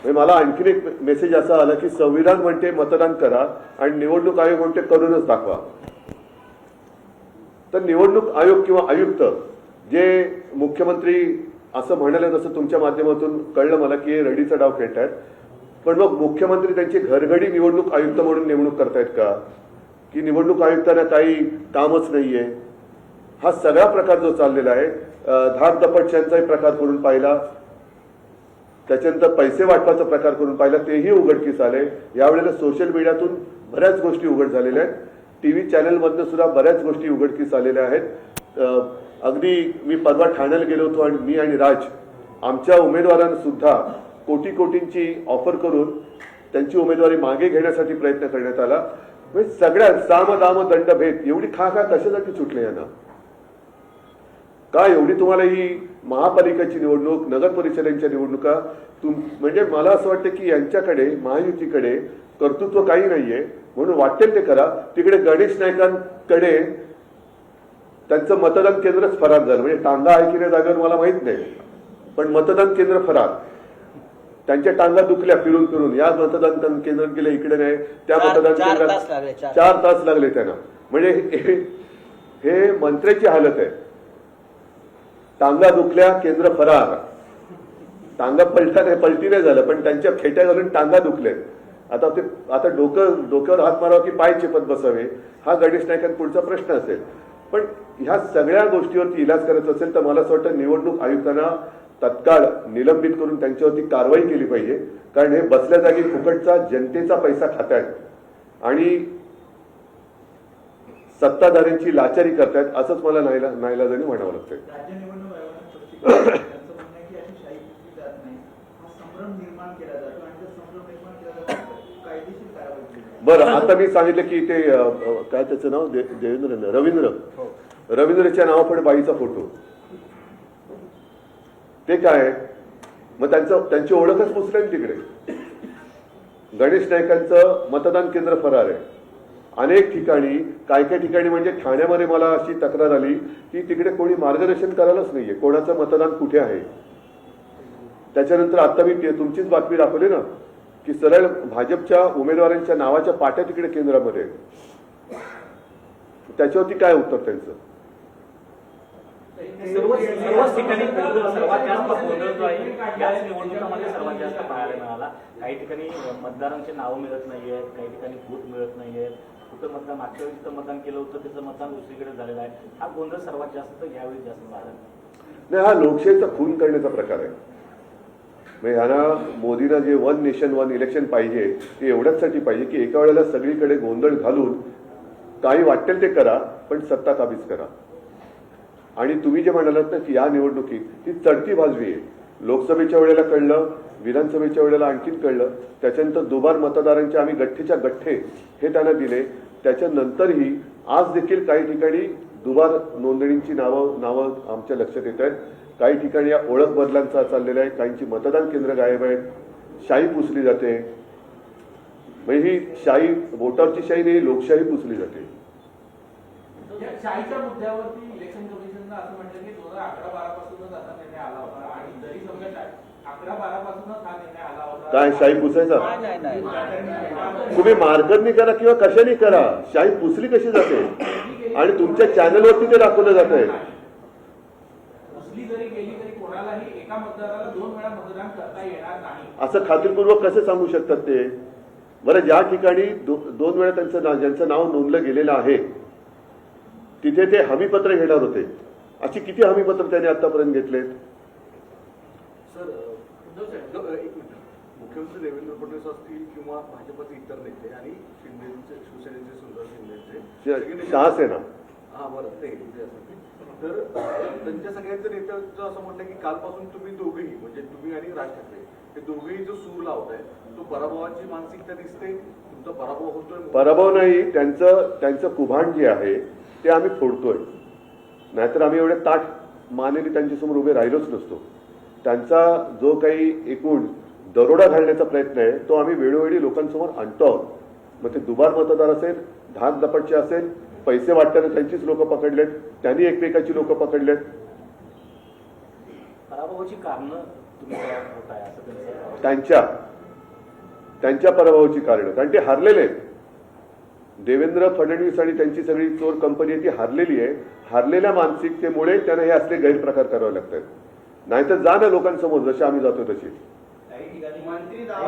मला आणखीन एक मेसेज असा आला की संविधान म्हणते मतदान करा आणि निवडणूक आयोग म्हणते करूनच दाखवा. तर निवडणूक आयोग किंवा आयुक्त जे मुख्यमंत्री असं म्हणाले तसं तुमच्या माध्यमातून कळलं मला की हे रडीचा डाव खेळतायत. पण मग मुख्यमंत्री त्यांची घरघडी निवडणूक आयुक्त म्हणून नेमणूक करतायत का की निवडणूक आयुक्तांना काही कामच नाहीये. हा सगळा प्रकार जो चाललेला आहे धाकदपटशांचाही प्रकार करून पाहिला, त्याच्यानंतर पैसे वाटपाचा प्रकार करून पाहिला, तेही उघडकीस आले. यावेळेला सोशल मीडियातून बऱ्याच गोष्टी उघड झालेल्या आहेत. टीव्ही चॅनलमधनं सुद्धा बऱ्याच गोष्टी उघडकीस आलेल्या आहेत. अगदी मी परवा ठाण्याला गेलो होतो आणि मी आणि राज आमच्या उमेदवारांना सुद्धा कोटी कोटींची ऑफर करून त्यांची उमेदवारी मागे घेण्यासाठी प्रयत्न करण्यात आला. म्हणजे सगळ्या साम दाम दंड भेद एवढी खा कशासाठी सुटले यांना. का एवढी तुम्हाला ही महापालिकेची निवडणूक नगर परिषदेच्या निवडणुका म्हणजे मला असं वाटतं की यांच्याकडे महायुतीकडे कर्तृत्व काही नाहीये म्हणून वाटेल ते करा. तिकडे गणेश नाईकांकडे त्यांचं मतदान केंद्रच फरार झालं. म्हणजे टांगा आहे की नाही जागेवर मला माहित नाही पण मतदान केंद्र फरार. त्यांच्या टांगा दुखल्या फिरून फिरून या मतदान केंद्र गेले इकडे नाही त्या मतदान केंद्रात 4 तास लागले त्यांना. म्हणजे हे मंत्र्याची हालत आहे. टांगा दुखल्या केंद्र फरार. टांगा पलटी नाही झालं पण त्यांच्या खेट्या घालून टांगा दुखले. आता डोक्यावर हात मारावा की पाय चिपत बसावे हा गणेश नाईकांपुढचा प्रश्न असेल. पण ह्या सगळ्या गोष्टीवरती इलाज करायचा असेल तर मला असं वाटतं निवडणूक आयुक्तांना तत्काळ निलंबित करून त्यांच्यावरती कारवाई केली पाहिजे. कारण हे बसल्या जागी फुकटचा जनतेचा पैसा खातायत आणि सत्ताधाऱ्यांची लाचारी करतायत असंच मला नाईलाजाने म्हणावं लागतंय. बरं आता मी सांगितलं की ते काय त्याचं नाव देवेंद्र रवींद्रच्या नावापुढे बाईचा फोटो ते काय मग त्यांची ओळखच पुसली तिकडे. गणेश नाईकांचं मतदान केंद्र फरार आहे. अनेक ठिकाणी काय ठिकाणी म्हणजे ठाण्यामध्ये मला अशी तक्रार आली की तिकडे कोणी मार्गदर्शन करायलाच नाहीये कोणाचं मतदान कुठे आहे. त्याच्यानंतर आता मी तुमचीच बातमी दाखवली ना की सरळ भाजपच्या उमेदवारांच्या नावाच्या पाट्या तिकडे केंद्रामध्ये. त्याच्यावरती काय उत्तर त्यांचं. सर्वच ठिकाणी सर्वात जास्त गोंधळ जो आहे याच निवडणुकांमध्ये सर्वात जास्त पाहायला मिळाला. काही ठिकाणी मतदारांची नावं मिळत नाहीयेत, काही ठिकाणी बूथ मिळत नाहीयेत. कुठं मतदान मागच्या वेळी जिथं मतदान केलं होतं त्याचं मतदान दुसरीकडे झालेलं आहे. हा गोंधळ सर्वात जास्त यावेळी जास्त पाहायला नाही. हा लोकशाहीचा खून करण्याचा प्रकार आहे. म्हणजे ह्यांना मोदींना जे 1 नेशन 1 इलेक्शन पाहिजे ते एवढ्याचसाठी पाहिजे की एका वेळेला सगळीकडे गोंधळ घालून काही वाटेल ते करा पण सत्ता काबीज करा. आणि तुम्ही जे म्हणालात ना की या निवडणुकीत ही चढती बाजवी आहे. लोकसभेच्या वेळेला कळलं, विधानसभेच्या वेळेला आणखीन कळलं. त्याच्यानंतर दुबार मतदारांचे आम्ही गठ्ठेच्या गठ्ठे हे त्यांना दिले. त्याच्यानंतरही आज देखील काही ठिकाणी दुबार नोंदणींची नावं आमच्या लक्षात येत आहेत. काही ठिकाणी या ओळख बदलांचा चाललेला आहे. काहींची मतदान केंद्र गायब आहेत. शाही पुसली जाते. म्हणजे ही शाही वोटरची शाही नाही लोकशाही पुसली जाते. शाहीच्या मुद्द्यावरती इलेक्शन कमिशननं असं म्हटलं की 2011-12 पासूनच असा निर्णय आला होता आणि जरी समजा 11-12 पासूनच हा निर्णय आला होता काय शाही पुसायचा तुम्ही मार्गदर्शनी करा किंवा कशाने करा. शाही पुसली कशी जाते आणि तुमच्या चॅनलवरती ते दाखवलं जात आहे. पुसली जरी गेली तरी कोणालाही एका मतदाराला 2 वेळा मतदान करता येणार नाही असं खात्रीपूर्वक कसे सांगू शकतात ते. बरं ज्या ठिकाणी 2 वेळा ज्यांचं नाव नोंदलं गेलेलं आहे तिथे ते हमीपत्र घेणार होते. अशी किती हमीपत्र त्यांनी आतापर्यंत घेतलेत. सर मुख्यमंत्री देवेंद्र फडणवीस असतील किंवा भाजपचे इतर नेते आणि शिवसेनेचे सुंदर शिंदे शहासेना हा बरं ते तर त्यांच्या सगळ्यांचं नेत्याचं असं म्हणणं की कालपासून तुम्ही दोघेही म्हणजे तुम्ही आणि राज ठाकरे हे दोघेही जो सूर लावताय तो पराभवाची मानसिकता दिसते. तुमचा पराभव होतोय. पराभव नाही त्यांचं कुभांड जे आहे ते आम्ही फोडतोय. नाहीतर आम्ही एवढे ताठ मानेने त्यांच्यासमोर उभे राहिलोच नसतो. त्यांचा जो काही एकूण दरोडा घालण्याचा प्रयत्न आहे तो आम्ही वेळोवेळी लोकांसमोर आणतो आहोत. मग ते दुबार मतदार असेल, धाकदपटचे असेल, पैसे वाटताना त्यांचीच लोक पकडलेत, त्यांनी एकमेकाची लोक पकडलेत. पराभवाची कारणं तुम्ही त्यांच्या त्यांच्या पराभवाची कारणं, कारण ते हारलेले आहेत. देवेंद्र फडणवीस आणि त्यांची सगळी चोर कंपनी ती हारलेली आहे. हारलेल्या मानसिकतेमुळे त्यांना हे असले गैरप्रकार करावे लागतात. नाहीतर जा ना लोकांसमोर, जसे आम्ही जातो तसे. काही ठिकाणी मंत्री